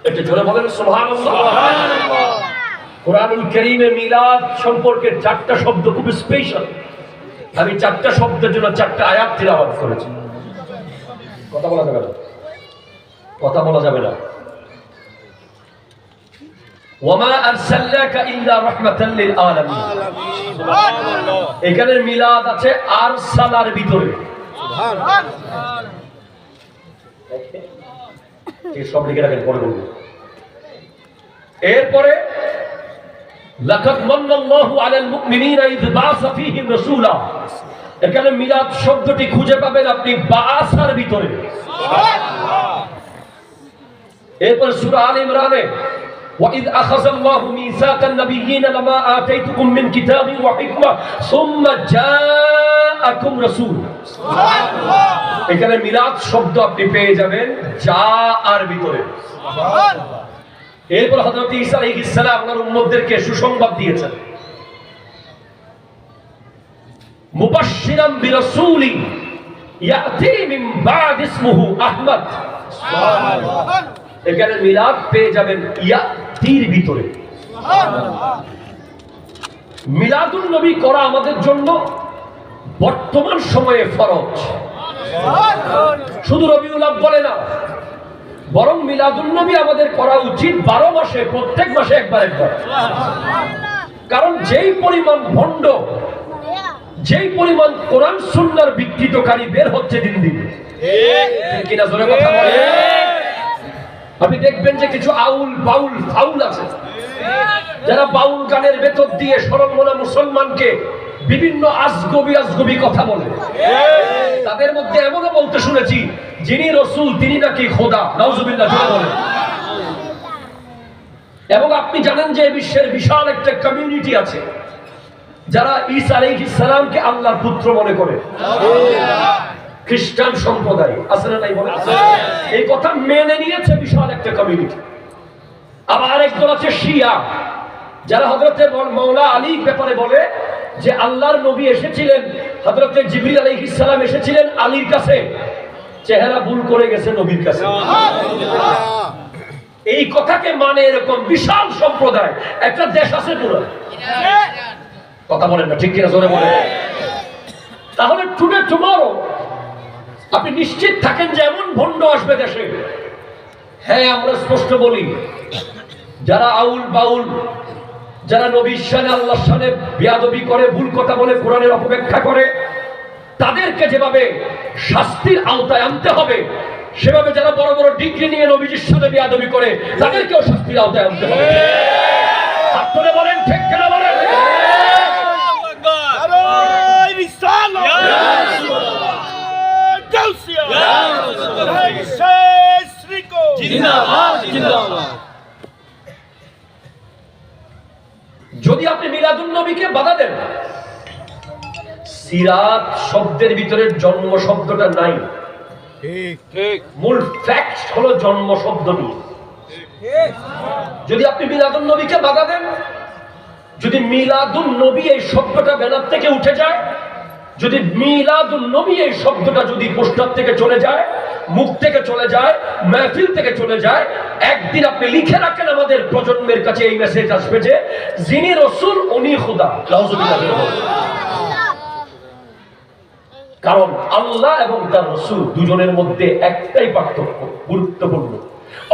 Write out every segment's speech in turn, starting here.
একটু জোরে বলেন সুবহানাল্লাহ। কোরআনুল কারীমে মিলাদ সম্পর্কে 4টা শব্দ খুব স্পেশাল। আমি 4টা শব্দের জন্য 4টা আয়াত তিলাওয়াত করেছি। কথা বলা যাবে না, কথা বলা যাবে না। ওয়ামা আরসালনাকা ইল্লা রাহমাতাল লিল আলামিন। সুবহানাল্লাহ। এখানে মিলাদ আছে আরসালার ভিতরে। সুবহানাল্লাহ। এই সব লিখে রাখেন, পরে বলবো। এরপরে লাকাদ মান্নাল্লাহু আলাল মুমিনিনা ইয বাআসা ফীহিম রাসূলা। এখানে মিলাদ শব্দটি খুঁজে পাবেন আপনি বাআসার ভিতরে। সুবহানাল্লাহ। এরপরে সূরা আলে ইমরানে وَإِذْ أَخَذَ اللَّهُ مِيثَاقَ النَّبِيِّينَ لَمَا آتَيْتُكُم مِّن كِتَابٍ وَحِكْمَةٍ ثُمَّ جَاءَكُمْ رَسُولٌ। সুবহানাল্লাহ। এখানে মিলাদ শব্দ আপনি পেয়ে যাবেন যা আর ভিতরে। সুবহানাল্লাহ। এরপর হযরত ঈসা আলাইহিস সালাম ওনার উম্মতদেরকে সুসংবাদ দিয়েছেন, মুবাশশিরান বিরাসূলিন ইয়াতি মিন বা'দ ইসমুহু আহমদ। সুবহানাল্লাহ। এখানে মিলাদ পেয়ে যাবেন ইয়াতির ভিতরে। সুবহানাল্লাহ। মিলাদুন নবী করা আমাদের জন্য বর্তমান সময়ে ফরজ। শুধু রবিউল আউয়ালে না, বরং মিলাদুন নবী আমাদের করা উচিত 12 মাসে, প্রত্যেক মাসে একবার একবার। কারণ যেই পরিমাণ ভণ্ড, যেই পরিমাণ কোরআন সুন্নাহর বিকৃতকারী বের হচ্ছে দিন দিন, ঠিক কিনা? জোরে কথা বলে। আপনি দেখবেন যে কিছু আউল বাউল ফাউল আছে, যারা বাউল গানের ভেতর দিয়ে সরল মনা মুসলমানকে বিভিন্ন আজগবি কথা বলে। তাদের মধ্যে এমনও বলতে শুনেছি যিনি রাসূল তিনি নাকি খোদা। নাউজুবিল্লাহ বলে। এবং আপনি জানেন যে বিশ্বের বিশাল একটা কমিউনিটি আছে যারা ঈসা আলাইহিস সালামকে আল্লাহর পুত্র মনে করে। খ্রিস্টান সম্প্রদায় আছে না নাই বলে? এই কথা মেনে নিয়েছে বিশাল একটা কমিউনিটি। আবার আরেকদল আছে শিয়া, যারা হযরতে মাওলা আলীর ব্যাপারে বলে যে আল্লাহর নবী এসেছিলেন, হযরতে জিবরিল আলাইহিস সালাম এসেছিলেন আলীর কাছে, চেহারা ভুল করে গেছে নবীর কাছে। এই কথাকে মানে এরকম বিশাল সম্প্রদায়, একটা দেশ আছে পুরো। কথা বলেন না, ঠিক কিনা? জোরে বলেন। তাহলে টুডে টুমরো আপনি নিশ্চিত থাকেন যে এমন ভণ্ড আসবে দেশে। হ্যাঁ, আমরা স্পষ্ট বলি, যারা আউল বাউল, যারা নবীর শানে আল্লাহর শানে বেয়াদবি করে, ভুল কথা বলে, কোরআনের অপব্যাখ্যা করে, তাদেরকে যেভাবে শাস্তির আওতায় আনতে হবে, সেভাবে যারা বড় বড় ডিগ্রি নিয়ে নবীজির শানে বেয়াদবি করে তাদেরকেও শাস্তির আওতায় আনতে হবে। আপনারা বলেন ঠিক কিনা বলেন? যদি আপনি মিলাদুন নবীকে বাধা দেন, সিরাত শব্দের ভিতরে জন্ম শব্দটা নাই। মূল ফ্যাক্ট হলো জন্ম শব্দ নিয়ে। যদি আপনি মিলাদুন নবীকে বাধা দেন, যদি মিলাদুন নবী এই শব্দটা ব্যানার থেকে উঠে যায়, যদি মিলাদুন নবী এই শব্দটা যদি পোস্টার থেকে চলে যায়, মুখ থেকে চলে যায়, মাহফিল থেকে চলে যায়, একদিন আপনি লিখে রাখেন আমাদের প্রজন্মের কাছে এই মেসেজ আসবে যে যিনি রাসূল উনি খোদা। কারণ আল্লাহ এবং তার রাসূল দুজনের মধ্যে একটাই পার্থক্য, গুরুত্বপূর্ণ।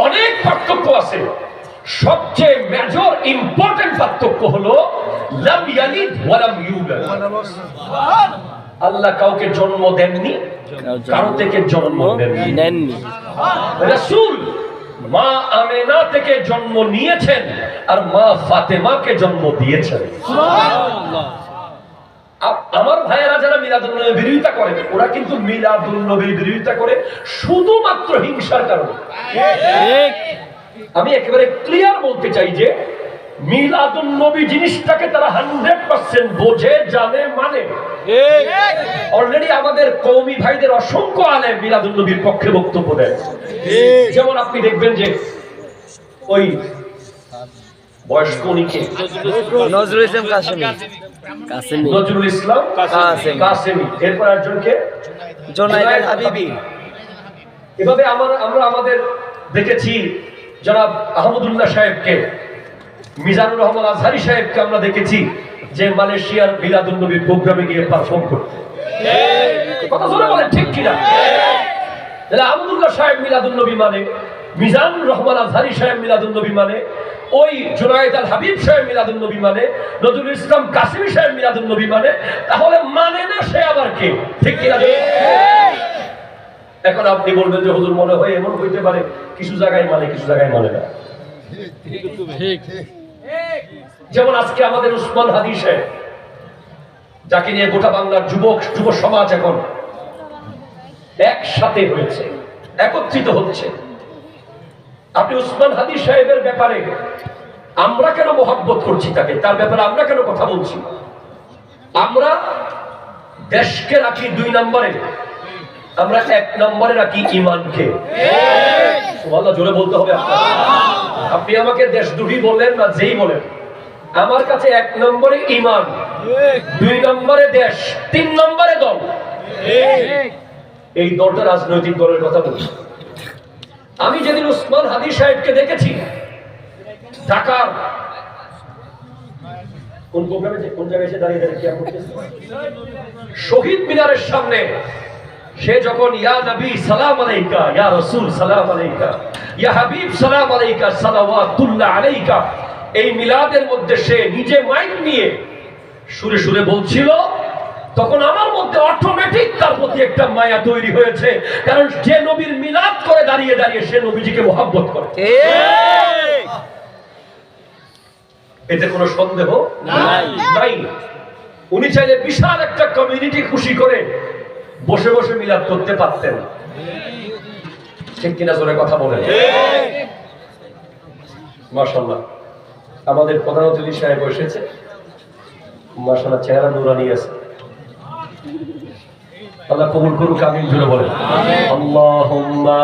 অনেক পার্থক্য আছে, সবচেয়ে মেজর ইম্পর্টেন্ট পার্থক্য হলো লাম ইয়ালিদ ওয়া লাম ইউলাদ। আল্লাহ কাউকে জন্ম দেননি, কারো থেকে জন্ম নেননি। রাসূল মা আমেনা থেকে জন্ম নিয়েছেন আর মা ফাতেমাকে জন্ম দিয়েছেন। সুবহানাল্লাহ। আমার ভাইয়েরা যারা মিলাদুন নবীর বিরোধিতা করে, ওরা কিন্তু মিলাদুন নবীর বিরোধিতা করে শুধুমাত্র হিংসার কারণে। আমি একেবারে ক্লিয়ার বলতে চাই যে মিলাদুন নবী জিনিসটাকে তারা 100% বোঝে, জানে, মানে। অলরেডি আমাদের কওমি ভাইদের অসংখ্য আলেম মিলাদুন নবীর পক্ষে বক্তব্য দেন। যেমন আপনি দেখবেন যে ওই বয়স্ক উনিকে নজরুল ইসলাম কাসেমি, এরপর একজনকে জুনায়েদ হাবিবি। এভাবে আমরা আমাদের দেখেছি জনাব আহমদুল্লাহ সাহেবকে, মিজানুর রহমান আজহারি সাহেবকে আমরা দেখেছি যে মালয়েশিয়ার মিলাদুন্নবী প্রোগ্রামে গিয়ে পারফর্ম করতে। কথা শুনে বলেন ঠিক কিনা? তাহলে আহমদুল্লাহ সাহেব মিলাদুন্নবী মানে, মিজানুর রহমান আজহারি সাহেব মিলাদুন্নবী মানে, ওই জুনায়েদ আল হাবিব সাহেব মিলাদুন্নবী মানে, নজরুল ইসলাম কাসিমি সাহেব মিলাদুন্নবী মানে, তাহলে মানে না সে আবার কে? ঠিক কিনা? এখন আপনি বলবেন যে হুজুর মনে হয় এমন হইতে পারে কিছু জায়গায় মানে কিছু জায়গায় মানে না। যেমন আজকে আমাদের উসমান হাদি সাহেব, যাকে নিয়ে গোটা বাংলার যুব সমাজ এখন একসাথে হয়েছে, একত্রিত হচ্ছে। আপনি উসমান হাদি সাহেবের ব্যাপারে আমরা কেন মহব্বত করছি তাকে, তার ব্যাপারে আমরা কেন কথা বলছি? আমরা দেশকে রাখি 2 নম্বরে, আমরা 1 নম্বরে রাখি ঈমানকে। সুবহানাল্লাহ, জোরে বলতে হবে আপনাকে। আপনি আমাকে দেশদ্রোহী বলেন না যেই বলেন, আমার কাছে 1 নম্বরে ঈমান, 2 নম্বরে দেশ, 3 নম্বরে দল। এই দলটা রাজনৈতিক দলের কথা বলছি। আমি যেদিন উসমান হাদি সাহেবকে দেখেছি ঢাকার কোন প্রোগ্রামে, কোন জায়গায় এসে দাঁড়িয়ে দাঁড়িয়ে কিয়াম করতেছে, শহীদ মিনারের সামনে সে যখন ইয়া নবী সালাম আলাইকা, ইয়া রাসূল সালাম আলাইকা, ইয়া হাবিব সালাম আলাইকা, সালাওয়াতুল্লাহ আলাইকা, এই মিলাদের মধ্যে সে নিজে মাইক নিয়ে সুরে সুরে বলছিল, তখন আমার মধ্যে অটোমেটিক তার প্রতি একটা মায়া তৈরি হয়েছে। কারণ যে নবীর মিলাদ করে দাঁড়িয়ে দাঁড়িয়ে সে নবীজিকে মহব্বত করে, এতে কোনো সন্দেহ নাই। উনি চাইলে বিশাল একটা কমিউনিটি খুশি করে বসে বসে মিলাদ করতে পারতেন। ঠিক কিনা? জোরে কথা বলেন। মাশাআল্লাহ, আমাদের প্রধান অতিথি সাহেব এসেছে, মাশাআল্লাহ চেহারা নুরানি আছে। আল্লাহ কবুল করুক, আমিন জোরে বলেন আল্লাহুম্মা।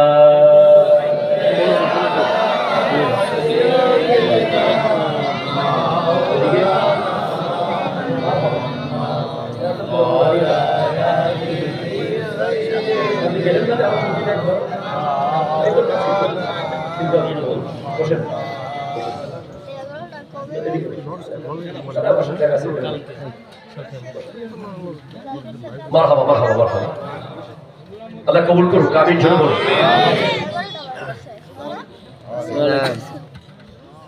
মারহাবা মারহাবা মারহাবা, আল্লাহ কবুল করুক, আমিন জোরে বলুন।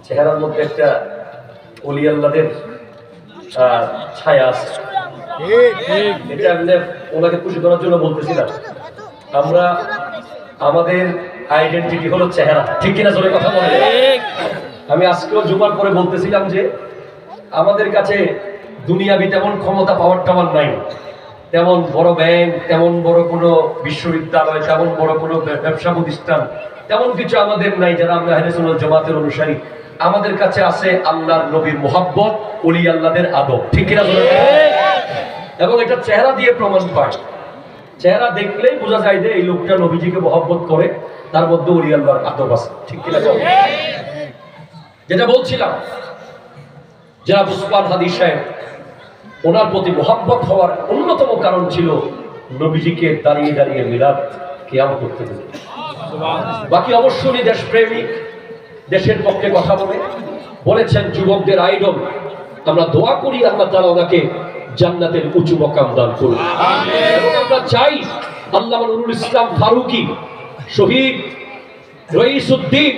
চেহারার মধ্যে একটা ওলি আল্লাহদের ছায়া আছে। এটা আমি ওনাকে খুশি করার জন্য বলতেছি না, আমরা আমাদের আইডেন্টিটি হলো চেহারা। ঠিক কিনা? জোরে কথা বলে। আমি আজকেও জুমার পরে বলতেছিলাম যে আমাদের কাছে দুনিয়াবি তেমন ক্ষমতা পাওয়ার টাওয়ার নাই, তেমন বড় ব্যাংক, তেমন বড় কোনো বিশ্ববিদ্যালয়, তেমন বড় কোনো ব্যবসা প্রতিষ্ঠান, তেমন কিছু আমাদের নাই যারা আমরা আহলে সুন্নাত জামাতের অনুসারী। আমাদের কাছে আছে আল্লাহর নবীর মুহাব্বত, ওলি আল্লাহদের আদব। ঠিক কিনা? এবং এটা চেহারা দিয়ে প্রমাণ পায়। চেহারা দেখলেই বোঝা যায় যে এই লোকটা নবীজিকে মুহাব্বত করে, তার মধ্যে ওলি আল্লাহর আদব আছে। ঠিক কিনা? যেটা বলছিলাম, যারা উসমান হাদি সাহেব, ওনার প্রতি মুহাব্বত হওয়ার অন্যতম কারণ ছিল নবীজিকে দাঁড়িয়ে দাঁড়িয়ে মিলাদ কিয়াম করতে দেবে। বাকি অবশ্যই দেশপ্রেমিক, দেশের পক্ষে কথা বলেছেন যুবকদের আইডল। আমরা দোয়া করি আল্লাহ তাআলা ওনাকে জান্নাতের উঁচু মাকাম দান করুন। এবং আমরা চাই আল্লামা নুরুল ইসলাম ফারুকী, শহীদ রইসউদ্দিন,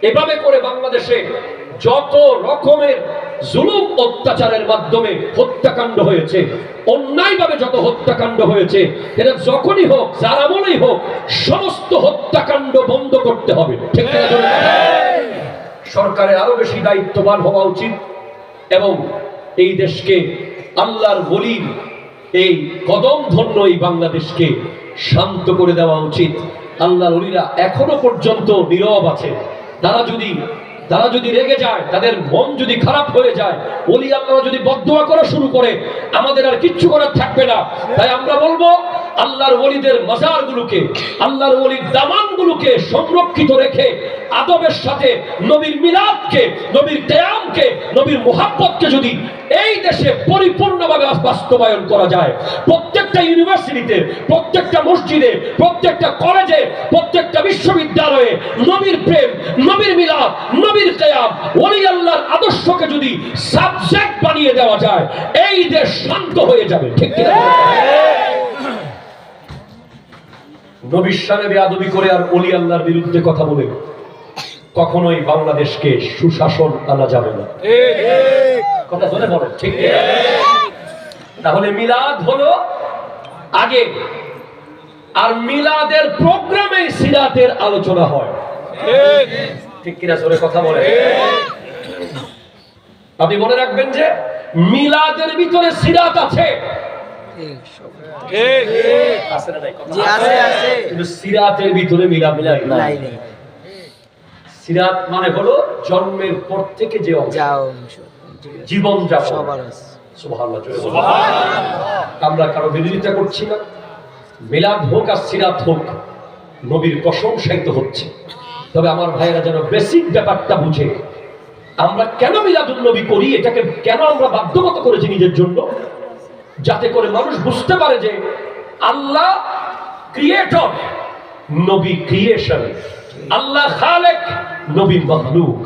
এভাবে করে বাংলাদেশে যত রকমের জুলুম অত্যাচারের মাধ্যমে হত্যাকাণ্ড হয়েছে, অন্যায়ভাবে যত হত্যাকাণ্ড হয়েছে, এটা যখনই হোক, যার আমলেই হোক, সমস্ত হত্যাকাণ্ড বন্ধ করতে হবে। ঠিক কিনা? সরকারের আরো বেশি দায়িত্ববান হওয়া উচিত এবং এই দেশকে আল্লাহর ওলির এই কদম ধন্য এই বাংলাদেশকে শান্ত করে দেওয়া উচিত। আল্লাহর ওলিরা এখনো পর্যন্ত নীরব আছে। তারা যদি রেগে যায়, তাদের মন যদি খারাপ হয়ে যায়, ওলি আল্লাহরা যদি বদদোয়া করা শুরু করে, আমাদের আর কিচ্ছু করার থাকবে না। তাই আমরা বলবো আল্লাহর ওলিদের মাজারগুলোকে, আল্লাহর ওলির দামানগুলোকে সংরক্ষিত রেখে আদবের সাথে নবীর মিলাদকে, নবীর কিয়ামকে, নবীর মুহাব্বতকে যদি এই দেশে পরিপূর্ণভাবে বাস্তবায়ন করা যায়, প্রত্যেকটা ইউনিভার্সিটিতে, প্রত্যেকটা মসজিদে, প্রত্যেকটা কলেজে, প্রত্যেকটা বিশ্ববিদ্যালয়ে নবীর প্রেম, নবীর মিলাদ, নবীর কিয়াম, ওলি আল্লাহর আদর্শকে যদি সাবজেক্ট বানিয়ে দেওয়া যায়, এই দেশ শান্ত হয়ে যাবে। ঠিক কি না? নবীর শানে বেয়াদবি করে আর ওলি আল্লাহর বিরুদ্ধে কথা বলে কখনোই বাংলাদেশকে সুশাসন আনা যাবে না। কথা শুনে বলেন, ঠিক কি না? তাহলে মিলাদ হলো আগে, আর মিলাদের প্রোগ্রামে সিরাতের আলোচনা হয়। ঠিক কিনা জোরে কথা বলে? আপনি মনে রাখবেন যে মিলাদের ভিতরে সিরাত আছে, কিন্তু সিরাতের ভিতরে মিলাদ নাই। সিরাত মানে হলো জন্মের পর থেকে যে জীবন যাপন। সুবহানাল্লাহ। আমরা কারো বিরোধিতা করছি না। মিলাদ হোক আর সিরাত হোক, নবীর প্রশংসাই তো হচ্ছে। তবে আমার ভাইয়েরা যেন বেসিক ব্যাপারটা বুঝে, আমরা কেন মিলাদুন নবী করি, এটাকে কেন আমরা বাধ্যগত করেছি নিজের জন্য, যাতে করে মানুষ বুঝতে পারে যে আল্লাহ ক্রিয়েটর, নবী ক্রিয়েশন, আল্লাহ খালেক, নবী মাখলুক,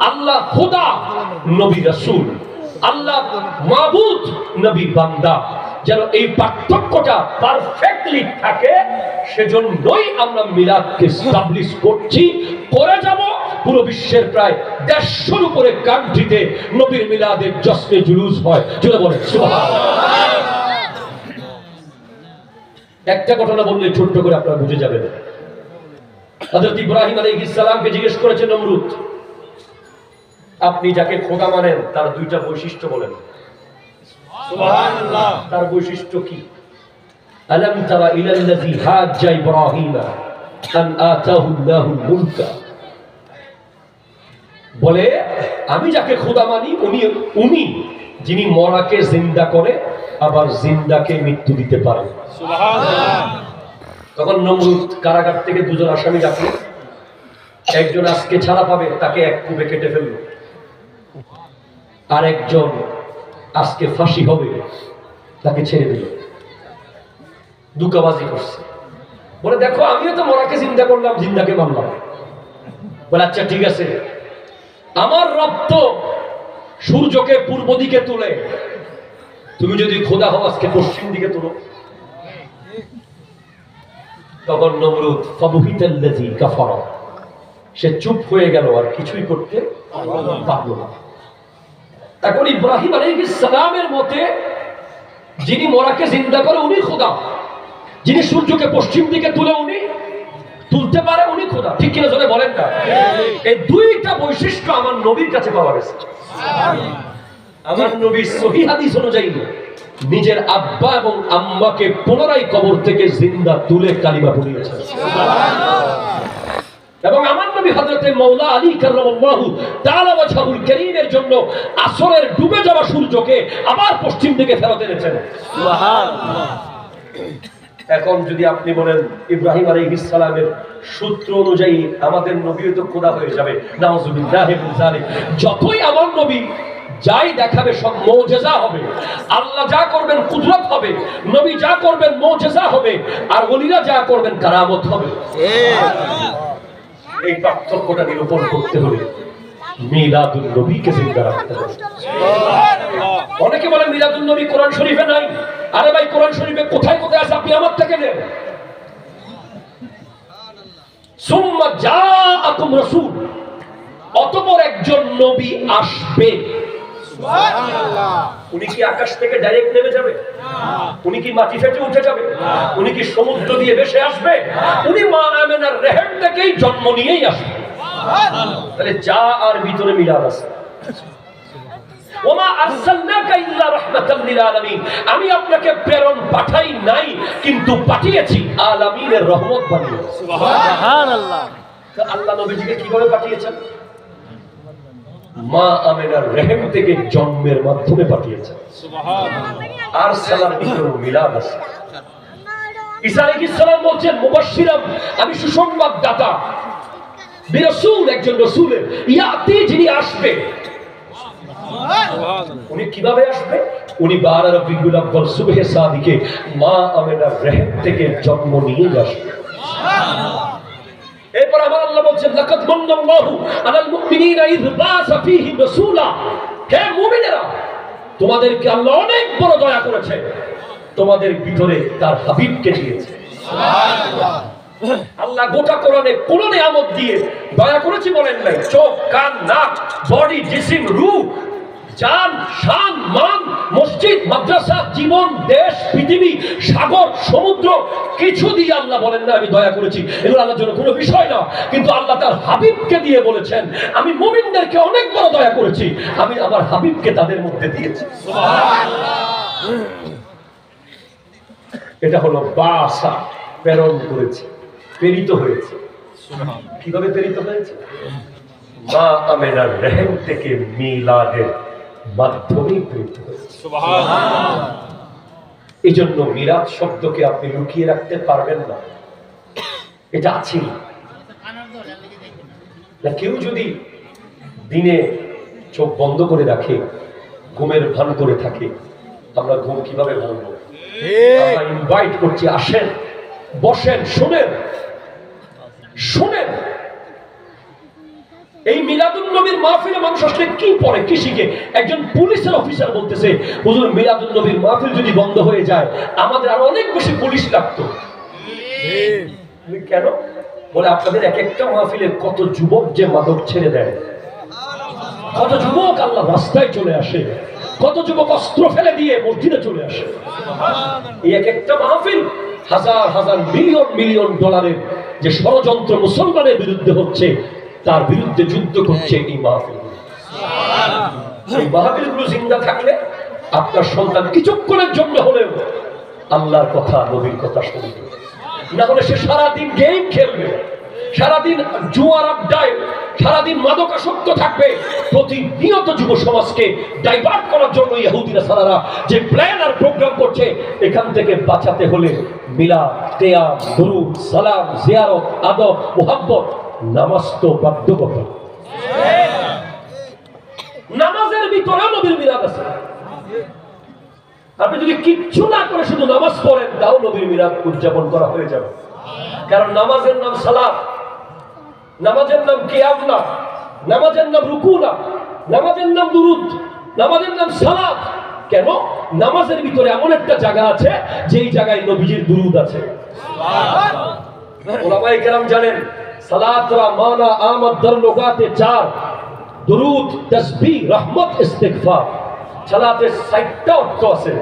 আল্লাহ খোদা, নবী রাসূল, আল্লাহ মাবুদ, নবী বান্দা। যেন এই পার্থক্যটা পারফেক্টলি থাকে, সেজন্যই আমরা মিলাদকে এস্টাবলিশ করছি, করে যাব। পুরো বিশ্বের প্রায় 150 উপরে কান্ট্রিতে নবীর মিলাদের জশ্নে জুলুস হয়। চলে বলেন সুবহানাল্লাহ। একটা ঘটনা বললে ছোট্ট করে আপনারা বুঝে যাবেন। হযরত ইব্রাহিম আলাইহিস সালামকে জিজ্ঞেস করেছে নমরুদ, আপনি যাকে খোদা মানেন তার দুইটা বৈশিষ্ট্য বলেন। সুবহানাল্লাহ। তার বৈশিষ্ট্য কি? আলাম তারা ইলাল্লাযী হাজ্জা ইব্রাহিম আন আতাহু আল্লাহুল মুলকা। বলে আমি যাকে খোদা মানি উনি যিনি মরাকে জিন্দা করে, আবার জিন্দাকে মৃত্যু দিতে পারে। সুবহানাল্লাহ। তখন নমরুদ কারাগার থেকে দুজন আসামি ডাকলো। একজন আজকে ছাড়া পাবে, তাকে এক কুবে কেটে ফেললো। আর একজন আজকে ফাঁসি হবে, তাকে ছেড়ে দিল। দুকাবাজি করছে। বলে দেখো আমিও তো মরাকে জিন্দা করলাম, জিন্দাকে মানলাম। বলে আচ্ছা ঠিক আছে, আমার রব তো সূর্যকে পূর্ব দিকে তুলে, তুমি যদি খোদা হও আজকে পশ্চিম দিকে তুলো। তখন নমরুদ ফাবুহিতাল্লাযী কাফারা, সে চুপ হয়ে গেল, আর কিছুই করতে পারলো না। তখন ইব্রাহিম আলাইহিস সালামের মতে যিনি মরাকে জিন্দা করে উনি খোদা, যিনি সূর্যকে পশ্চিম দিকে তুলে উনি তুলতে পারে, উনি খোদা। ঠিক কিনা জোরে বলেন না? এই দুইটা বৈশিষ্ট্য আমার নবীর কাছে পাওয়া গেছে। আমার নবী সহিহ হাদিস অনুযায়ী নিজের আব্বা এবং আম্মাকে পুনরায় কবর থেকে জিন্দা তুলে কালিমা পড়িয়েছেন। এবং আমার নবী হযরতে মাওলা আলী কাররামাল্লাহু তাআলা ওয়াজহুল কারীমের জন্য আসরের ডুবে যাওয়া সূর্যকে আবার পশ্চিম দিকে ফেরত এনেছেন। সুবহানাল্লাহ। এখন যদি আপনি বলেন ইব্রাহিম আলাইহিস সালামের সূত্র অনুযায়ী আমাদের নবীও তো খোদা হয়ে যাবে, নাউযুবিল্লাহি মিন যালিক। যতই আমার নবী যাই দেখাবে সব মুজিজা হবে, আল্লাহ যা করবেন কুদরত হবে, নবী যা করবেন মুজিজা হবে, আর ওলিরা যা করবেন কারামত হবে। এই পার্থক্যটা নিরূপণ করতে হলে মিলাদুন নবীকে জিন্দা রাখতে হবে। অনেকে বলেন মিলাদুন নবী কোরআন শরীফে নাই। আরে ভাই, কোরআন শরীফে কোথায় কোথায় আছে আপনি আমার থেকে নেন। সুম্মা জাআকুম রাসূল, অতঃপর একজন নবী আসবে। সুবহানাল্লাহ। উনি কি আকাশ থেকে ডাইরেক্ট নেমে যাবে? উনি কি মাটি ফেটে উঠে যাবে? উনি কি সমুদ্র দিয়ে ভেসে আসবে? উনি মা আমেনার রেহেম থেকেই জন্ম নিয়েই আসবে। সুবহানাল্লাহ। তাহলে যা আর ভিতরে মিলাদ আছে। ওমা আরসালনাকা ইল্লা রাহমাতাল লিল আলামিন, আমি আপনাকে প্রেরণ পাঠাই নাই, কিন্তু পাঠিয়েছি আলামিনের রহমত বানিয়ে। সুবহানাল্লাহ। তো আল্লাহ নবীজিকে কিভাবে পাঠিয়েছেন? মা আমেনার রেহেম থেকে জন্মের মাধ্যমে পাঠিয়েছেন। সুবহানাল্লাহ। আর সালার ভিতরে মিলাদ আছে। ঈসা আলাইহিস সালাম বলছেন মুবাশশিরাম, আমি সুসংবাদদাতা, বিরাসূল, একজন রাসূলের, ইয়াতি, যিনি আসবে। উনি কিভাবে আসবে? উনি 12 রবিউল আউয়াল সুবহে সাদিকে মা আমেনার রহম থেকে জন্ম নিয়ে আসবে। এরপর আমার আল্লাহ বলছেন লাকাদ মান্নাল্লাহু আলাল মুমিনিনা ইয বাসা ফীহিম রাসূলা, হে মুমিনেরা, তোমাদেরকে আল্লাহ অনেক বড় দয়া করেছে, তোমাদের ভিতরে তার হাবিবকে দিয়েছে। সুবহানাল্লাহ। আল্লাহ গোটা কোরআনে কোন নিয়ামত দিয়ে দয়া করেছি বলেন নাই? চোখ, কান, নাক, বডি, জিসিম, রূহ, জান, শান, মান, মসজিদ, মাদ্রাসা, জীবন, দেশ, পৃথিবী, সাগর, সমুদ্র, কিছু দিয়ে আল্লাহ বলেন না আমি দয়া করেছি। এগুলো আল্লাহর জন্য কোনো বিষয় না, কিন্তু আল্লাহ তার হাবিবকে দিয়ে বলেছেন আমি মুমিনদেরকে অনেক বড় দয়া করেছি, আমি আমার হাবিবকে তাদের মধ্যে দিয়েছি। সুবহানাল্লাহ। এটা হলো বাসা, প্রেরণ করেছে, প্রেরিত হয়েছে। কিভাবে প্রেরিত হয়েছে? মা আমেনার রহম থেকে মিলাদের মাধ্যমে প্রেরিত হয়েছে। সুবহানাল্লাহ। এই জন্য মিলাদ শব্দকে আপনি লুকিয়ে রাখতে পারবেন না, এটা আছে না। কেউ যদি দিনে চোখ বন্ধ করে রাখে, ঘুমের ভান করে থাকে, আমরা ঘুম কিভাবে ভাঙবো? আমরা ইনভাইট করছি, আসেন, বসেন, শুনেন শুনেন। এই মিলাদুন নবীর মাহফিলে মানুষ আসলে কি পড়ে, কি শিখে? একজন পুলিশের অফিসার বলতেছে হুজুর মিলাদুন নবীর মাহফিল যদি বন্ধ হয়ে যায় আমাদের আরো অনেক বেশি পুলিশ লাগতো। কেন? বলে আপনাদের এক একটা মাহফিলে কত যুবক যে মাদক ছেড়ে দেয়, কত যুবক আল্লাহ রাস্তায় চলে আসে, কত যুবক অস্ত্র ফেলে দিয়ে মসজিদে চলে আসে। এই এক একটা মাহফিল হাজার হাজার মিলিয়ন মিলিয়ন ডলারের যে ষড়যন্ত্র মুসলমানের বিরুদ্ধে হচ্ছে, তার বিরুদ্ধে যুদ্ধ করছে এই মাহফিল। এই মাহফিলগুলো জিন্দা থাকলে আপনার সন্তান কিছুক্ষণের জন্য হলেও আল্লাহর কথা, নবীর কথা শুনবে, না হলে সে সারাদিন গেম খেলবে, সারাদিন জুয়ার আড্ডায়, সারাদিন মাদকাসক্ত থাকবে। প্রতিনিয়ত যুব সমাজকে ডাইভার্ট করার জন্য ইহুদিরা সারারা যে প্ল্যান আর প্রোগ্রাম করছে, এখান থেকে বাঁচাতে হলে মিলাদ, কিয়াম, দুরূদ, সালাম, জিয়ারত, আদব, মুহাব্বত, নামাজ তো বাধ্যকতা। নামাজের ভিতরে নবীর মিলাদ আছে। আপনি যদি কিচ্ছু না করে শুধু নামাজ পড়েন, তাও নবীর মিলাদ উদযাপন করা হয়ে যাবে। কারণ নামাজের নাম সালাত, নামাজের নাম কিয়াম না, নামাজের নাম রুকু না, নামাজের নাম দুরূদ, নামাজের নাম সালাত। কেন? নামাজের ভিতরে এমন একটা জায়গা আছে যেই জায়গায় নবীজির দুরূদ আছে। সুবহানাল্লাহ। ওলামায়ে কেরাম জানেন সালাতরা মানা আমাদ দার লুগাতে 4, দুরূদ, তাসবিহ, রহমত, ইস্তিগফার। সালাতের 6টা অর্থ আছে।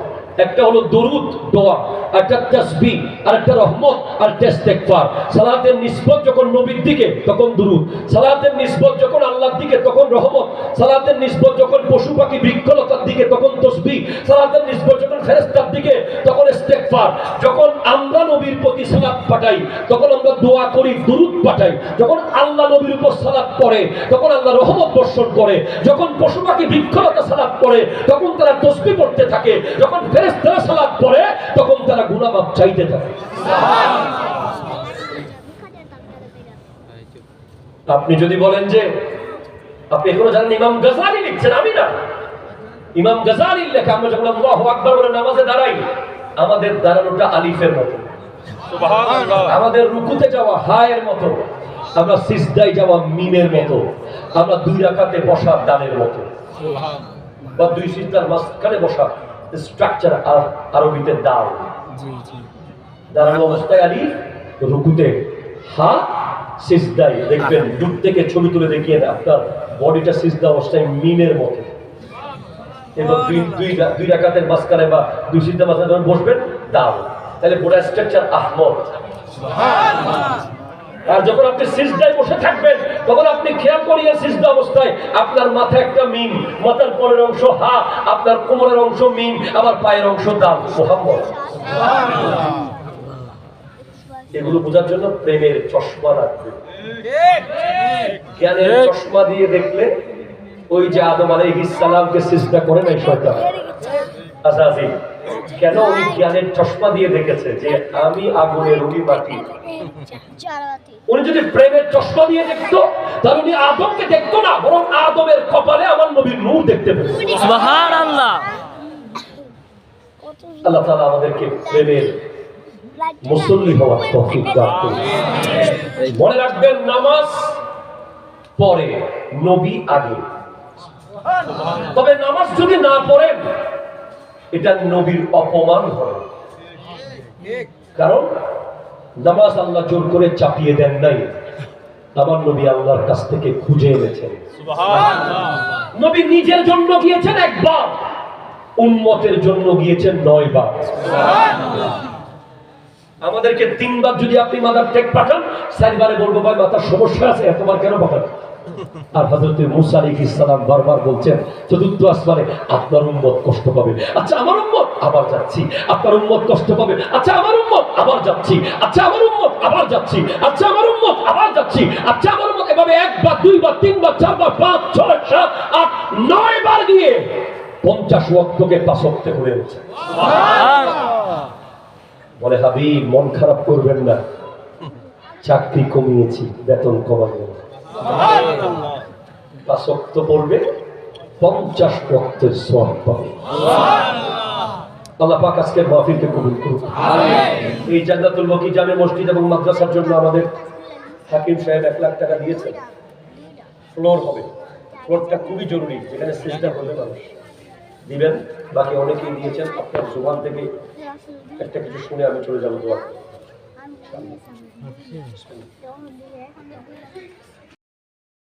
একটা হলো দুরূদ, দোয়া, একটা তাসবিহ, আর একটা রহমত, আর ইস্তিগফার। সালাতের নিসবত যখন নবীর দিকে তখন দুরূদ, সালাতের নিসবত যখন আল্লাহর দিকে তখন রহমত, সালাতের নিসবত যখন পশু পাখি বৃক্ষলতার দিকে তখন তাসবিহ, সালাতের নিসবত যখন ফেরেশতার দিকে তখন ইস্তিগফার। যখন আমরা নবীর প্রতি সালাত পাঠাই তখন আমরা দোয়া করি, দুরূদ পাঠাই। যখন আল্লাহ নবীর উপর সালাত পড়ে তখন আল্লাহ রহমত বর্ষণ করে। যখন পশু পাখি বৃক্ষলতা সালাত পড়ে তখন তারা তাসবিহ পড়তে থাকে। যখন ফেরেশতারা সালাত পড়ে তখন তারা গুনাহ মাফ চাইতে থাকে। আপনি যদি বলেন যে আপনি এখনো জানেন ইমাম গাজালি লিখছেন, আমি না, ইমাম গাজালির লেখা, আমরা যখন আল্লাহু আকবার বলে নামাজে দাঁড়াই, আমাদের দাঁড়ানোটা আলিফের মতো, সুবহানাল্লাহ। আমাদের রুকুতে যাওয়া হায়ের মতো, আমরা সিজদায় যাওয়া মিমের মতো, আমরা 2 রাকাতে বসা দানের মতো, সুবহানাল্লাহ। বা 2 সিজদার মাঝখানে বসা স্ট্রাকচার আরবিতে দাল। দাঁড়ানো অবস্থায় আলিফ, রুকুতে হা, সিজদায় দেখবেন দূর থেকে ছবি তুলে দেখিয়ে আপনার বডিটা সিজদা অবস্থায় মিমের মতো। এবং 2 রাকাতের মাঝখানে বা 2 সিজদার মাঝখানে যখন বসবেন দাল, তাহলে পুরো স্ট্রাকচার আহমদ। সুবহানাল্লাহ। আর যখন আপনি সিজদায় বসে থাকবেন তখন আপনি খেয়াল করিয়ে সিজদা অবস্থায় আপনার মাথায় একটা মিম, মাথার পরের অংশ হা, আপনার কোমরের অংশ মিম, আবার পায়ের অংশ দাল, মুহাম্মদ। সুবহানাল্লাহ। এগুলো বোঝার জন্য প্রেমের চশমা রাখবেন। জ্ঞানের চশমা দিয়ে দেখলে ওই যে আদম আলাইহিস সালামকে সিজদা করে নাই শয়তান, আজাজিল, কেন? উনি জ্ঞানের চশমা দিয়ে দেখেছে যে আমি আগুনের, উনি মাটি। উনি যদি প্রেমের চশমা দিয়ে দেখতো তাহলে উনি আদমকে দেখতো না, বরং আদমের কপালে আমার নবীর নূর দেখতে পেত। সুবহানাল্লাহ। আল্লাহ তাআলা আমাদেরকে প্রেমের মুসল্লি হওয়ার তৌফিক দান করুন। মনে রাখবেন, নামাজ পরে, নবী আগে। তবে নামাজ যদি না পড়েন এটা নবীর অপমান হবে। কারণ নামাজ আল্লাহ জোর করে চাপিয়ে দেন নাই, আমার নবী আল্লাহর কাছ থেকে খুঁজে এনেছেন। নবী নিজের জন্য গিয়েছেন একবার, উম্মতের জন্য গিয়েছেন 9 বার। আমাদেরকে 3 বার যদি আপনি মাথার টেক পাঠান, 4 বারে বলবো ভাই মাথার সমস্যা আছে, এতবার কেন পাঠান? আর হযরত মূসা আলাইহিস সালাম বারবার বলছেন চতুর্থ আসমানে, আপনার উম্মত কষ্ট পাবে, আচ্ছা আমার উম্মত, আবার যাচ্ছি। আপনার উম্মত কষ্ট পাবে, আচ্ছা আমার উম্মত, আবার যাচ্ছি। আচ্ছা আমার উম্মত, আবার যাচ্ছি। আচ্ছা আমার উম্মত, আবার যাচ্ছি। আচ্ছা আমার উম্মত, এভাবে 1 বার, 2 বার, 3 বার, 4 বার, 5, 6, 7, 8, 9 বার গিয়ে 50 ওয়াক্তকে 5 ওয়াক্তে করে এনেছে। বলে হাবিব, মন খারাপ করবেন না, চাকরি কমিয়েছি, বেতন কমাবো। 5 ওয়াক্ত পড়বে, 50 ওয়াক্তের সওয়াব পাবে। আল্লাহ পাক আজকের মাহফিলকে কবুল করুন। আমিন। এই জান্নাতুল বাকি জামে মসজিদ এবং মাদ্রাসার জন্য আমাদের হাকিম সাহেব 1 লাখ টাকা দিয়েছেন। ফ্লোর হবে, ফ্লোরটা খুবই জরুরি, যেখানে সিজদা করবে মানুষ। দিবেন, বাকি অনেকেই দিয়েছেন। আপনার জবান থেকে একটা কিছু শুনে আমি চলে যাবো দোয়া।